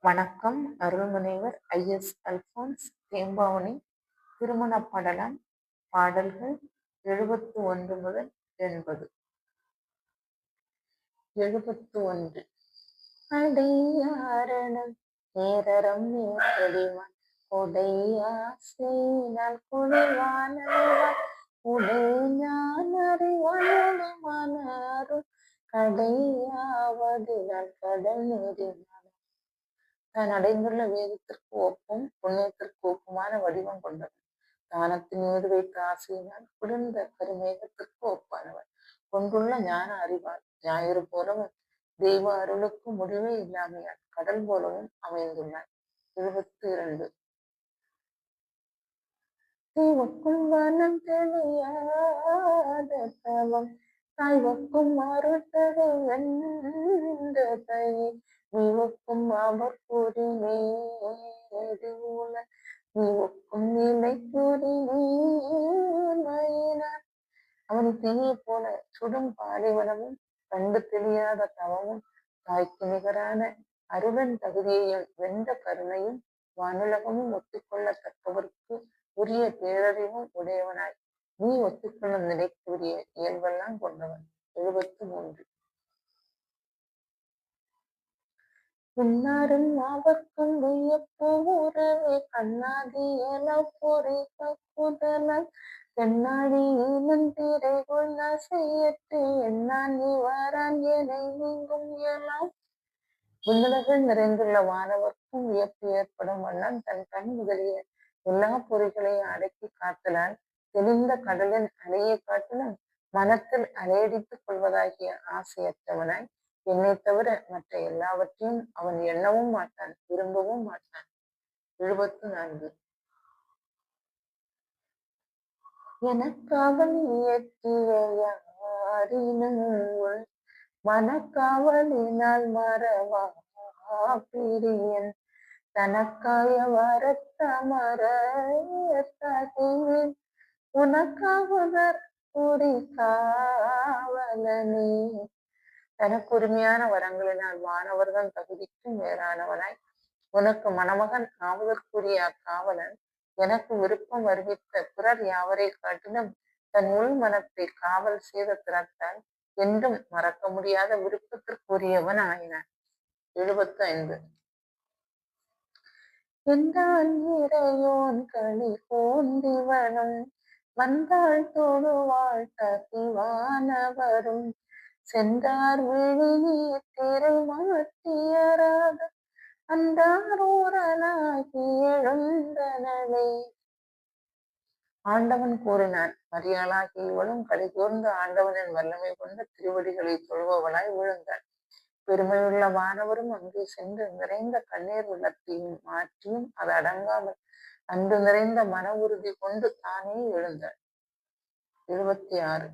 வணக்கம். அருள்முனைவர் ஐ.எஸ். அல்போன்ஸ் தேம்பாவணி திருமணப் படலம் பாடல்கள் 71 முதல் 80. 71. அடையாரணம் நேரறம் நீர்கடிவான் கொடையாசையினால் குளிர்வானவான் உடைஞான் அறிவானொளிமானாரும் கடையாவதினால் கடல் நீரினான். தான் அடைந்துள்ள வேதத்திற்கு ஒப்பும் புண்ணியத்திற்கு ஒப்புமான வடிவம் கொண்டவன். தானத்தின் மீது வைத்த ஆசையினால் குளிர்ந்த கருமேகத்திற்கு ஒப்பானவன். கொண்டுள்ள ஞான அறிவால் ஞாயிறு போலவும் தெய்வ அருளுக்கு முடிவே இல்லாமையால் கடல் போலவும் அமைந்துள்ளான். 72. தீவுக்கும் வனம் தெரியாத தவம் தாய்வுக்கும் அருட்டதை வென்ற தயை நீவுக்கும் அவர் கூறி நேரி உல நீவுக்கும் நிலை கூறி நீனான். அவன் தீயை போல சுடும் பாலைவனமும் கண்டு தெரியாத தவமும் தாய்க்கு நிகரான அருவன் தகுதியையும் வென்ற கருணையும் வானுலகமும் ஒத்துக்கொள்ளத்தக்கவருக்கு உரிய பேரறிவும் உடையவனாய் நீ ஒத்துக்கொள்ளும் நிலைக்குரிய இயல்பெல்லாம் கொண்டவன். 73. உன்னாரும் மாவர்க்கும் வியப்பூரவே கண்ணாதியல பொறி பக்குதலன் தென்னாடி ஈனந்திரை கொள்ள செய்யட்டு என்னான் நீ வாரான் என நீங்கும் இயலாம். விண்ணுலகில் நிறைந்துள்ள வானவர்க்கும் வியப்பு ஏற்படும் வண்ணம் தன் கண் முதலிய எல்லா பொறிகளையும் அடக்கி காத்தலால் தெளிந்த கடலின் அலையை காட்டிலும் மனத்தில் அலையடித்துக் கொள்வதாகிய ஆசையற்றவனாய் என்னை தவிர மற்ற எல்லாவற்றையும் அவன் எண்ணவும் மாட்டான், விரும்பவும் மாட்டான். 74. எனக்காவல் இயற்றிய யாரினும் மனக்காவலினால் மறவா பிரியன் தனக்காய வரத்தமர தகையின் உனக்காவலர் கூறி காவலனே. தனக்கு உரிமையான வரங்களினால் வானவர்கள் தகுதிக்கும் மேலானவனாய் உனக்கு மணமகன் ஆவதற்குரிய அக்காவலன் எனக்கு விருப்பம் வருவித்த பிறர் யாவரை காட்டிலும் தன் உள் மனத்தை காவல் செய்த திறத்தால் என்றும் மறக்க முடியாத விருப்பத்திற்குரியவன் ஆயினான். 75. என்றான் இறையோன் களி போந்திவனும் வந்தாள் தொழுவாள் தகிவானவரும் சென்றார் விழி திரை மாற்றியராத அன்றாரூரனாகி எழுந்தனளே. ஆண்டவன் கூறினான், மரியாளாகி இவளும் களி கூர்ந்த ஆண்டவனின் வல்லமை கொண்ட திருவடிகளை தொழுபவளாய் விழுந்தாள். பெருமையுள்ள வானவரும் அங்கே சென்று நிறைந்த கண்ணீர் வெள்ளத்தையும் மாற்றியும் அது அடங்காமல் அன்று நிறைந்த மன உறுதி கொண்டு தானே எழுந்தாள். 76.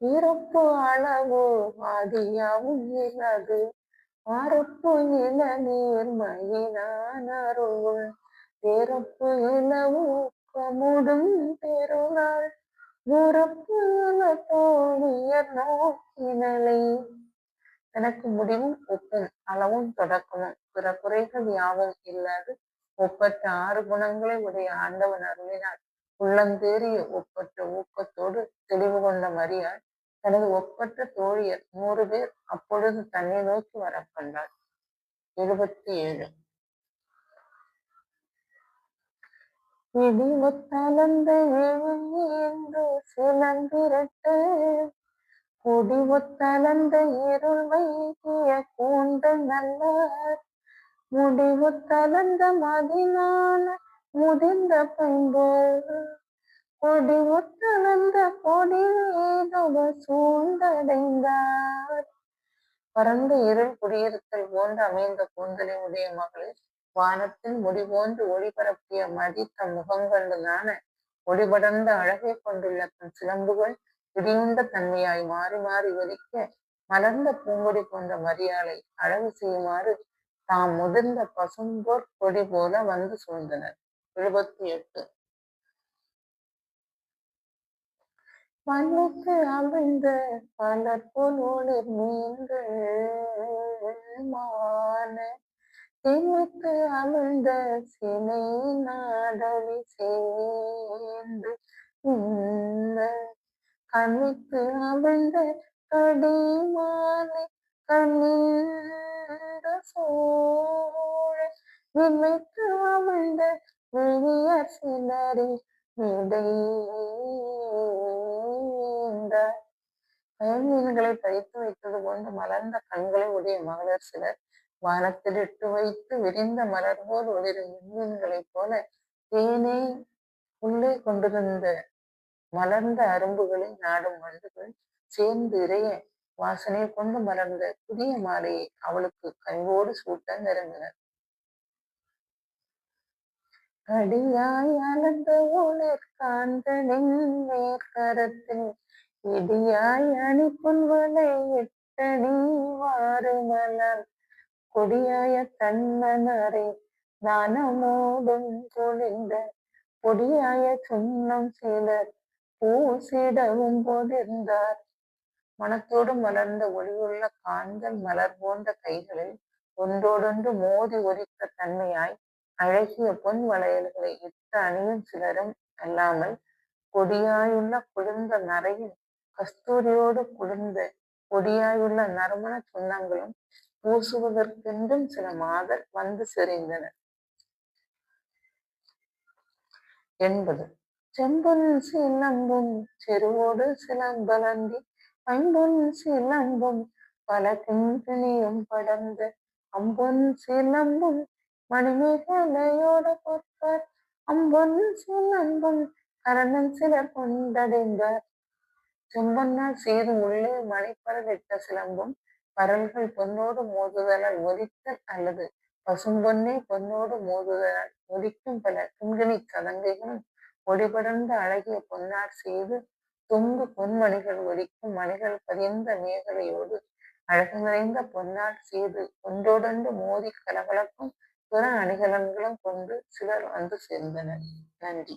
இறப்பு அளவு ஆதியாவும் இலது ஆரப்பு இள நீர்மயிலான அருள் பிறப்பு இளவு கமுடும் பெருநாள் உறப்பு இள தோழியர் நோக்கினலை. தனக்கு முடிவும் ஒப்பும் அளவும் தொடக்கமும் பிற குறைகள் யாவும் இல்லாது ஒப்பற்ற 6 குணங்களை உடைய ஆண்டவன் அருளினார் உள்ளந்தேறிய ஒப்பற்ற ஊக்கத்தோடு தெளிவு கொண்ட மரியாள் தனது ஒப்பற்ற தோழியர் 100 பேர் அப்பொழுது தன்னை நோக்கி வர கண்டாள். 77. இடிவொத்தலந்த என்று சிலந்திரட்ட கொடிவொத்தலந்த இருள் வைகிய கூந்தல் நல்ல முடிவொத்தலந்த மதினான முதிர்ந்த பைம்போல் கொடிவொத்தலந்த கொடி வேதவ சூழ்ந்தடைந்தார். பரந்த இருள் குடியிருத்தல் போன்று அமைந்த கூந்தலை உடைய மகளிர் வானத்தில் முடி போன்று ஒளிபரப்பிய மதித்த முகங்கண்டுதான ஒளிபடர்ந்த அழகை கொண்டுள்ள தன் சிலம்புகள் இடியுண்ட தன்மையாய் மாறி மாறி ஒலிக்க மலர்ந்த பூங்கொடி போன்ற மரியாளை அழகு செய்யுமாறு தாம் முதிர்ந்த பசும்போர் கொடி போல வந்து சூழ்ந்தனர். 78. பல்லுக்கு அமைந்த பலர் போல் ஒளிர் மீன்கள் திமித்து அமிழ்ந்த சினை நாடவி சேர்ந்து உண்ண கண்ணித்து அமிழ்ந்த கடிமாலை கண்ணிந்த சோழ விண்மைத்து அமிழ்ந்த விழிய சிலரி விடைந்த மீன்களை பறித்து வைத்தது போன்று மலர்ந்த கண்களை உடைய மகளிர் சிலர் வானத்தில் இட்டு வைத்து விரிந்த மலர் போல் ஒளிரும் விண்மீன்களைப் போல தேனே உள்ளே கொண்டிருந்த மலர்ந்த அரும்புகளை நாடும் வண்டுகள் சேர்ந்து இறைய வாசனை கொண்டு மலர்ந்த புதிய மாலையை அவளுக்கு கையோடு சூட்ட நெருங்கினர். கடியாய் அலர்ந்த ஒளிர் காந்தனின் மேற்கரத்தில் இடியாய் அணி புன்வலை எட்டணி வாறுமலர் கொடியாய தன்மனரை நானமோடும் பொழிந்த பொடியாய சுண்ணம் சிலர் பூசிடவும் போதிர்ந்தார். மனத்தோடு மலர்ந்த ஒளியுள்ள காந்தல் மலர் போன்ற கைகளில் ஒன்றோடொன்று மோதி ஒலிக்க தன்மையாய் அழகிய பொன் வளையல்களை இட்ட அணியும் சிலரும் அல்லாமல் கொடியாயுள்ள குளிர்ந்த நரையும் கஸ்தூரியோடு குளிர்ந்த கொடியாயுள்ள நறுமண சுண்ணங்களும் பூசுவதற்கென்றும் சில மாதர் வந்து செறிந்தனர் என்பது. செம்பொன் சிலம்பும் செருவோடு சிலம்பலந்தி பைம்பொன் சிலம்பும் பல கிண்கிணியும் படர்ந்து அம்பொன் சிலம்பும் மணிமேகலையோடு பொற்பார் அம்பொன் சிலம்பும் கரணம் சிலர் கொண்டடைந்தார். செம்பொன்னால் செய்து உள்ளே மணிப்பரல் இட்ட சிலம்பும் பரல்கள் பொன்னோடு மோதுதலால் ஒலித்தல் அல்லது பசும்பொன்னே பொன்னோடு மோதுதலால் ஒலிக்கும் பல கிண்கிணி சதங்கைகளும் ஒளிபடர்ந்த அழகிய பொன்னார் செய்து தொங்கு பொன்மணிகள் ஒலிக்கும் மணிகள் பதிந்த மேகலையோடு அழகு நிறைந்த பொன்னார் செய்து ஒன்றோடொன்று மோதி கலகலக்கும் பிற அணிகலன்களும் கொண்டு சிலர் வந்து சேர்ந்தனர். நன்றி.